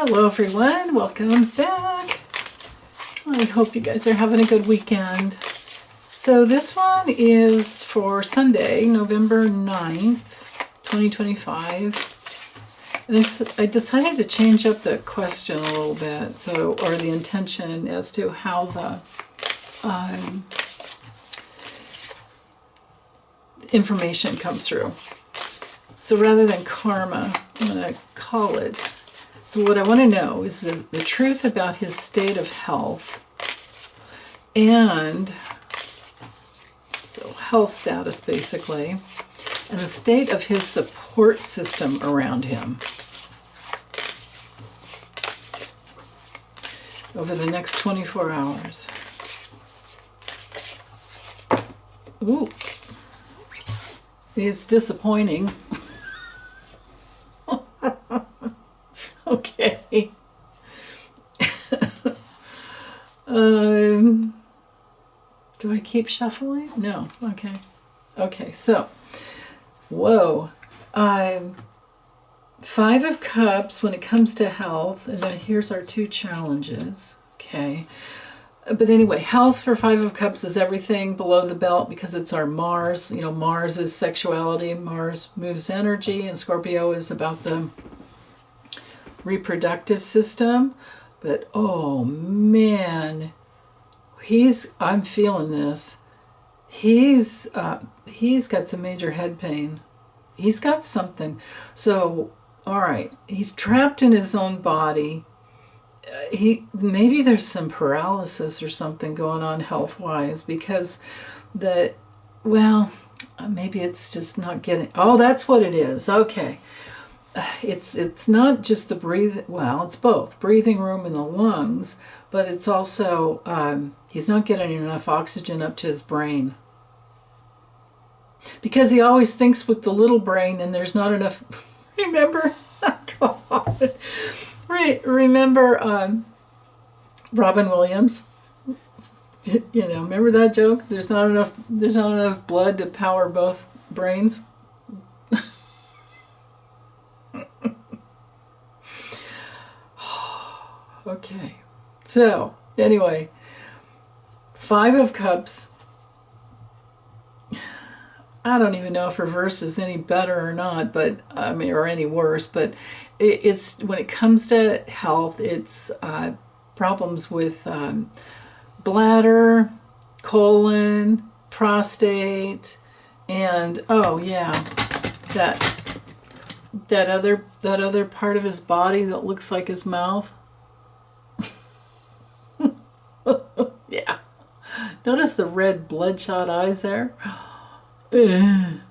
Hello everyone, welcome back. I hope you guys are having a good weekend. So this one is for Sunday, November 9th, 2025. And I decided to change up the question a little bit, or the intention as to how the information comes through. So rather than karma, I'm going to call it. So what I want to know is the truth about his state of health and so health status basically, and the state of his support system around him over the next 24 hours. Ooh, it's disappointing. Okay. Do I keep shuffling? No. Okay. Okay, so, whoa. 5 of Cups when it comes to health, and then here's our 2 challenges. Okay. But anyway, health for 5 of Cups is everything below the belt because it's our Mars. You know, Mars is sexuality, Mars moves energy, and Scorpio is about the reproductive system. But oh man, I'm feeling this. He's got some major head pain. He's got something. So all right, he's trapped in his own body. Maybe there's some paralysis or something going on health-wise because maybe it's just not getting. Oh, that's what it is. Okay. It's not just the it's both breathing room in the lungs, but it's also he's not getting enough oxygen up to his brain because he always thinks with the little brain and there's not enough. Remember, God. Remember Robin Williams? You know, remember that joke? There's not enough blood to power both brains. Okay, so anyway, 5 of Cups. I don't even know if reversed is any better or not, but or any worse. But it's when it comes to health, it's problems with bladder, colon, prostate, and oh yeah, that other part of his body that looks like his mouth. Yeah. Notice the red bloodshot eyes there. God.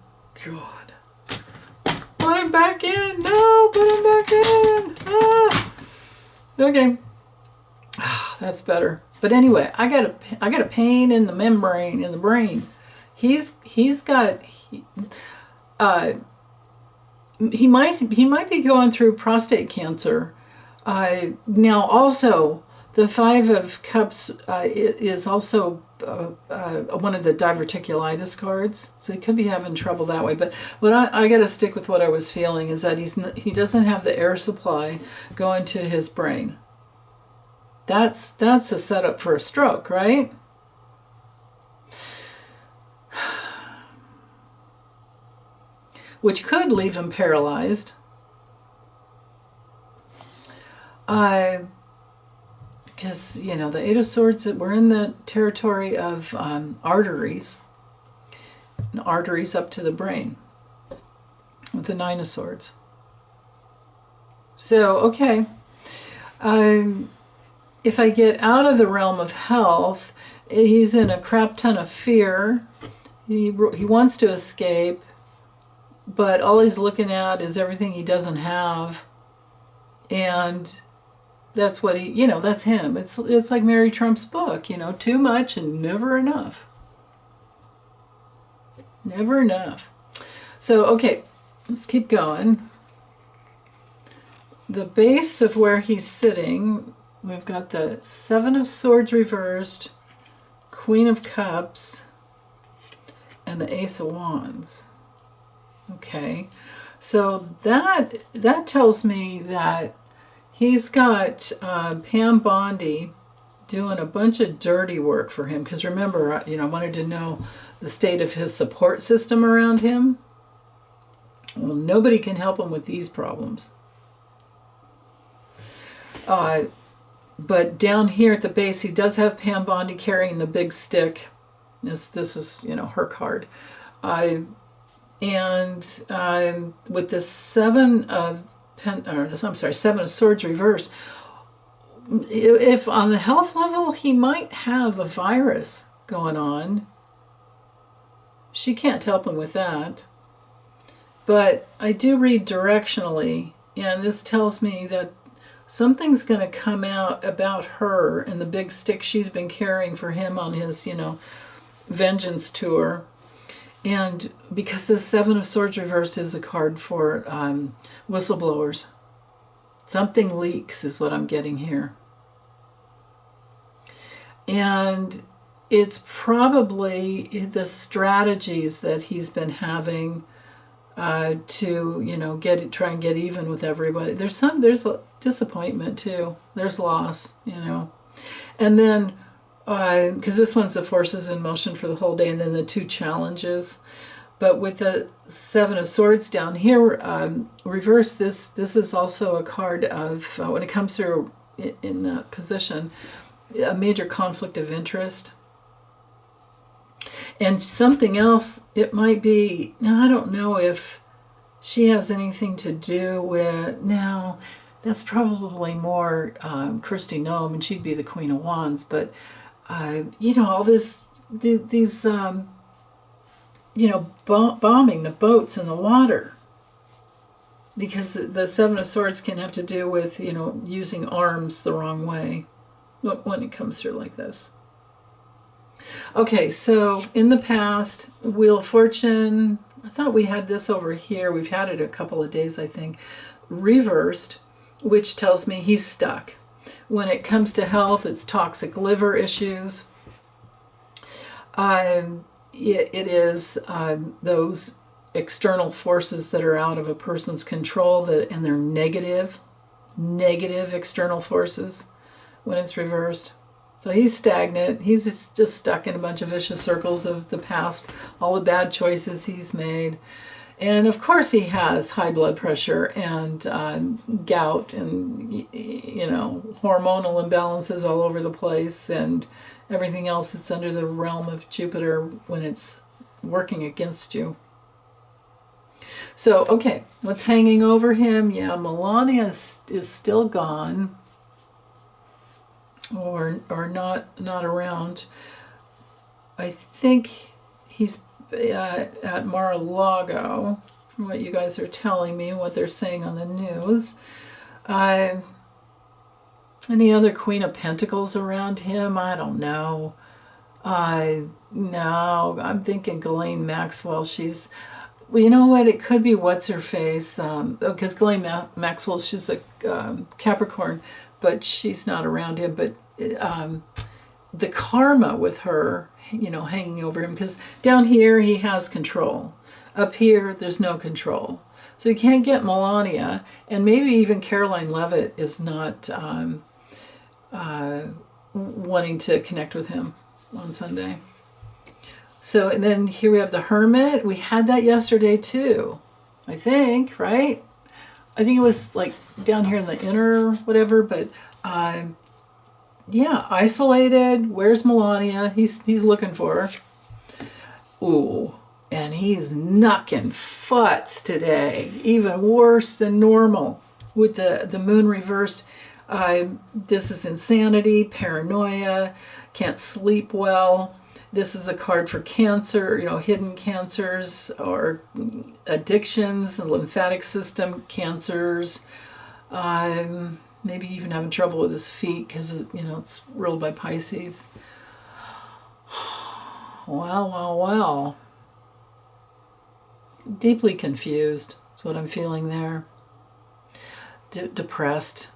Put him back in. No, put him back in. Ah. Okay. That's better. But anyway, I got a pain in the membrane in the brain. He might be going through prostate cancer. Now also the 5 of Cups is also one of the diverticulitis cards, so he could be having trouble that way. But I got to stick with what I was feeling is that he doesn't have the air supply going to his brain. That's a setup for a stroke, right? Which could leave him paralyzed. Because, you know, the 8 of Swords, we're in the territory of arteries. And arteries up to the brain. With the 9 of Swords. So, okay. If I get out of the realm of health, he's in a crap ton of fear. He wants to escape. But all he's looking at is everything he doesn't have. And that's what that's him. It's like Mary Trump's book, too much and never enough. Never enough. So, okay, let's keep going. The base of where he's sitting, we've got the 7 of Swords reversed, Queen of Cups, and the Ace of Wands. Okay, so that tells me that He's got Pam Bondi doing a bunch of dirty work for him, because remember, I wanted to know the state of his support system around him. Well, nobody can help him with these problems. But down here at the base, he does have Pam Bondi carrying the big stick. This is her card. And with the Seven of Swords reversed, if on the health level he might have a virus going on, she can't help him with that. But I do read directionally, and this tells me that something's going to come out about her and the big stick she's been carrying for him on his, vengeance tour. And because the Seven of Swords reversed is a card for whistleblowers. Something leaks is what I'm getting here. And it's probably the strategies that he's been having to try and get even with everybody. There's disappointment too. There's loss, and then because this one's the forces in motion for the whole day, and then the two challenges. But with the Seven of Swords down here, reverse, this is also a card of when it comes through in that position, a major conflict of interest. And something else, it might be, now I don't know if she has anything to do with, now that's probably more Christy Nome, and she'd be the Queen of Wands, but all these bombing the boats in the water, because the Seven of Swords can have to do with, using arms the wrong way when it comes through like this. Okay, so in the past, Wheel of Fortune, I thought we had this over here. We've had it a couple of days, I think. Reversed, which tells me he's stuck. When it comes to health, it's toxic liver issues. It is those external forces that are out of a person's control, and they're negative external forces when it's reversed. So he's stagnant. He's just stuck in a bunch of vicious circles of the past, all the bad choices he's made. And of course he has high blood pressure and gout and, hormonal imbalances all over the place and everything else that's under the realm of Jupiter when it's working against you. So, okay, what's hanging over him? Yeah, Melania is still gone. Or not around. I think he's at Mar-a-Lago, from what you guys are telling me, what they're saying on the news. Any other Queen of Pentacles around him? I don't know. No, I'm thinking Ghislaine Maxwell. She's, well, you know what? It could be what's-her-face, because Ghislaine Maxwell, she's a Capricorn, but she's not around him. But the karma with her, hanging over him, because down here he has control. Up here, there's no control. So you can't get Melania, and maybe even Caroline Leavitt is not wanting to connect with him on Sunday. So, and then here we have the Hermit. We had that yesterday too, I think, right? I think it was like down here in the inner whatever, but yeah, isolated. Where's Melania? He's looking for her. Ooh, and he's knocking futs today, even worse than normal with the moon reversed. This is insanity, paranoia, can't sleep well. This is a card for cancer, hidden cancers or addictions and lymphatic system cancers. Maybe even having trouble with his feet because it's ruled by Pisces. Well. Deeply confused is what I'm feeling there. Depressed.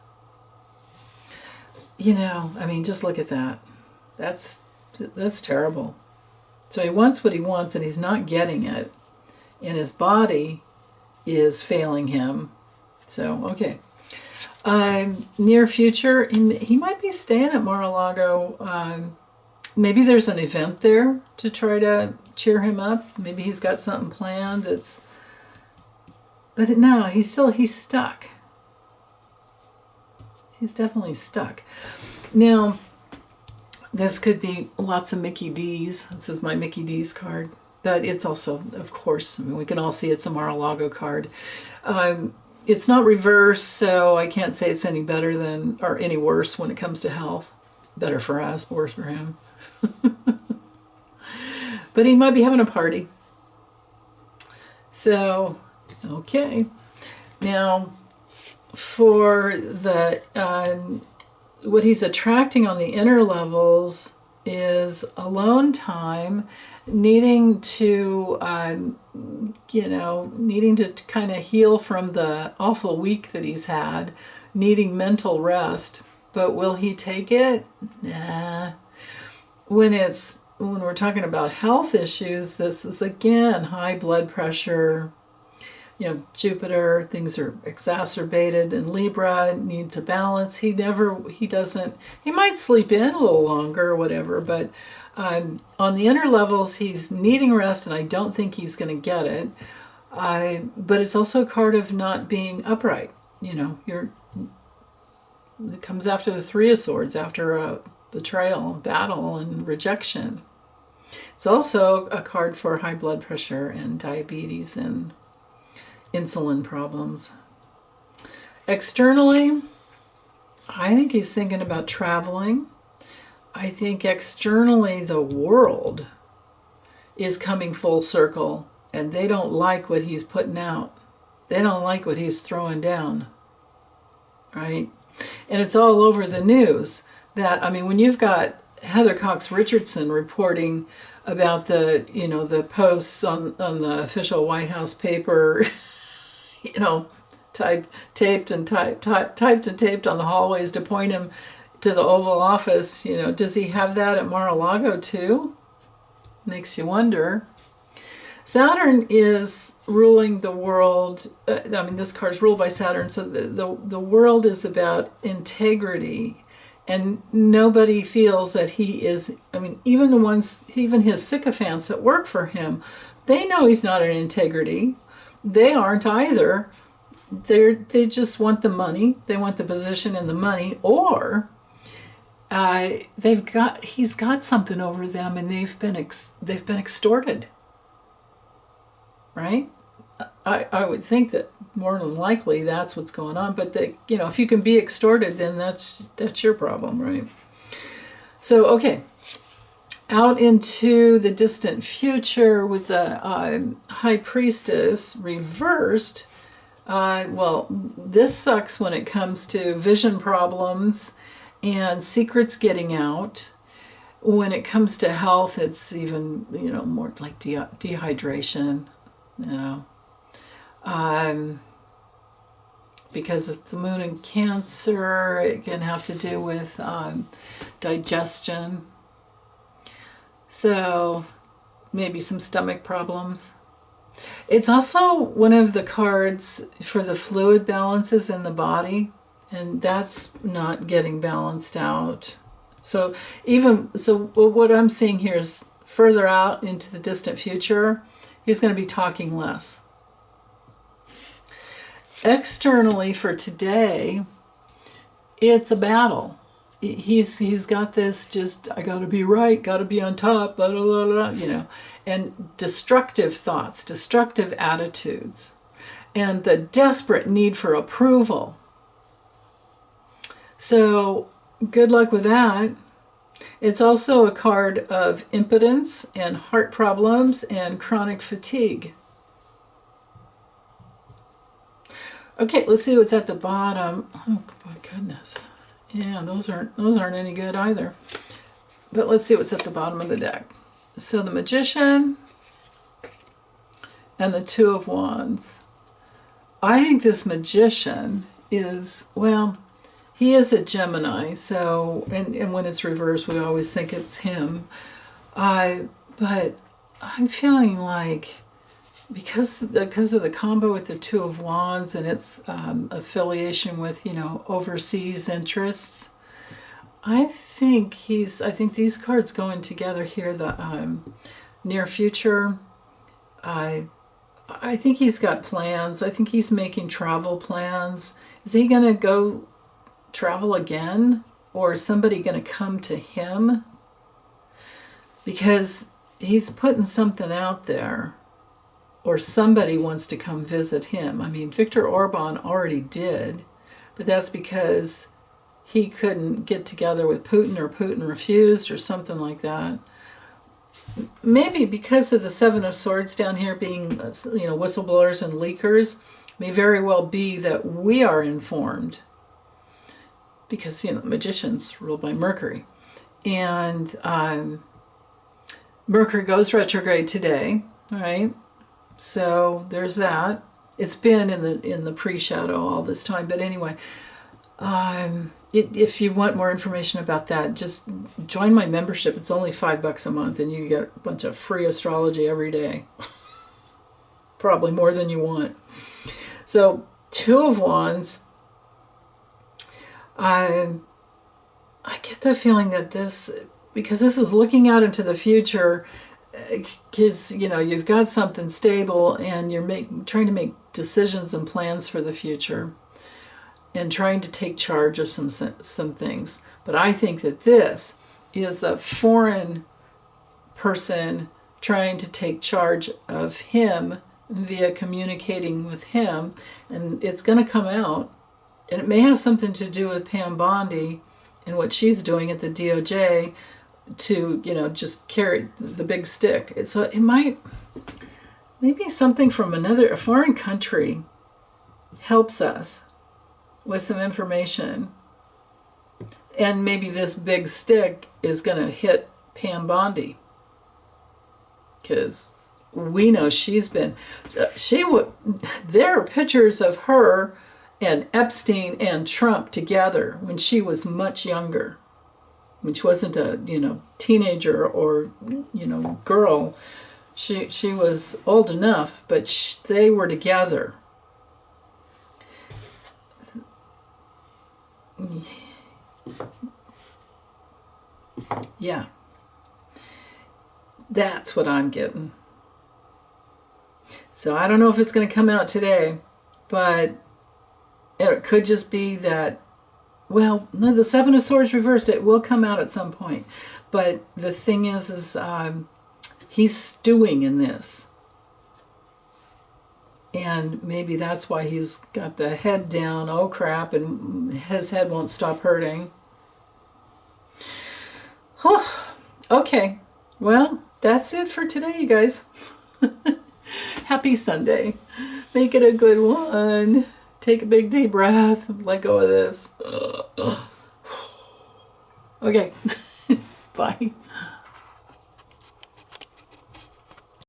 Just look at that. That's terrible. So he wants what he wants and he's not getting it. And his body is failing him. So, okay. Near future, he might be staying at Mar-a-Lago. Maybe there's an event there to try to cheer him up. Maybe he's got something planned. But no, he's stuck. He's definitely stuck. Now, this could be lots of Mickey D's. This is my Mickey D's card. But it's also, of course, I mean, we can all see it's a Mar-a-Lago card. It's not reversed, so I can't say it's any better than, or any worse when it comes to health. Better for us, worse for him. But he might be having a party. So, okay. Now, for the what he's attracting on the inner levels is alone time, needing to kind of heal from the awful week that he's had, needing mental rest. But will he take it? Nah. When we're talking about health issues, this is again high blood pressure. Jupiter, things are exacerbated in Libra, need to balance. He might sleep in a little longer or whatever, but on the inner levels, he's needing rest, and I don't think he's going to get it. But it's also a card of not being upright. It comes after the Three of Swords, after a betrayal, battle, and rejection. It's also a card for high blood pressure and diabetes and insulin problems. Externally, I think he's thinking about traveling. I think externally the world is coming full circle, and they don't like what he's putting out. They don't like what he's throwing down, right? And it's all over the news that, when you've got Heather Cox Richardson reporting about the posts on the official White House paper, taped and taped on the hallways to point him to the Oval Office. Does he have that at Mar-a-Lago too? Makes you wonder. Saturn is ruling the world. This card's ruled by Saturn, so the world is about integrity, and nobody feels that he is. Even his sycophants that work for him, they know he's not an integrity. They aren't either. They just want the money. They want the position and the money, or he's got something over them, and they've been extorted. Right? I would think that more than likely that's what's going on. But if you can be extorted, then that's your problem, right? So okay, out into the distant future with the High Priestess reversed. This sucks when it comes to vision problems and secrets getting out. When it comes to health, it's even more like dehydration. Because it's the moon in Cancer, it can have to do with digestion. So maybe some stomach problems. It's also one of the cards for the fluid balances in the body, and that's not getting balanced out. So what I'm seeing here is further out into the distant future, he's going to be talking less. Externally for today, it's a battle. He's got this I got to be right, got to be on top, blah, blah, blah, blah, and destructive thoughts, destructive attitudes, and the desperate need for approval. So good luck with that. It's also a card of impotence and heart problems and chronic fatigue. Okay, let's see what's at the bottom. Oh my goodness. Yeah, those aren't any good either. But let's see what's at the bottom of the deck. So the Magician and the Two of Wands. I think this Magician is, he is a Gemini, so, and when it's reversed, we always think it's him. But I'm feeling like because of the combo with the Two of Wands and its affiliation with, overseas interests, I think these cards going together here. The near future. I think he's got plans. I think he's making travel plans. Is he going to go travel again, or is somebody going to come to him? Because he's putting something out there, or somebody wants to come visit him. I mean, Viktor Orban already did, but that's because he couldn't get together with Putin, or Putin refused, or something like that. Maybe because of the Seven of Swords down here being, whistleblowers and leakers, may very well be that we are informed. Because, magicians ruled by Mercury. And Mercury goes retrograde today, all right? So there's that. It's been in the pre-shadow all this time. But anyway, if you want more information about that, just join my membership. It's only $5 a month, and you get a bunch of free astrology every day. Probably more than you want. So, Two of Wands. I get the feeling that because this is looking out into the future, because you've got something stable, and you're trying to make decisions and plans for the future, and trying to take charge of some things. But I think that this is a foreign person trying to take charge of him via communicating with him, and it's going to come out. And it may have something to do with Pam Bondi and what she's doing at the DOJ to, just carry the big stick. So it might, maybe something from a foreign country helps us with some information. And maybe this big stick is going to hit Pam Bondi. Because we know there are pictures of her and Epstein and Trump together when she was much younger, when she wasn't a teenager or girl. She was old enough, but they were together. Yeah, that's what I'm getting. So I don't know if it's going to come out today, but it could just be that, well, no, the Seven of Swords reversed. It will come out at some point. But the thing is he's stewing in this. And maybe that's why he's got the head down, oh crap, and his head won't stop hurting. Okay, well, that's it for today, you guys. Happy Sunday. Make it a good one. Take a big deep breath. Let go of this. Okay, bye.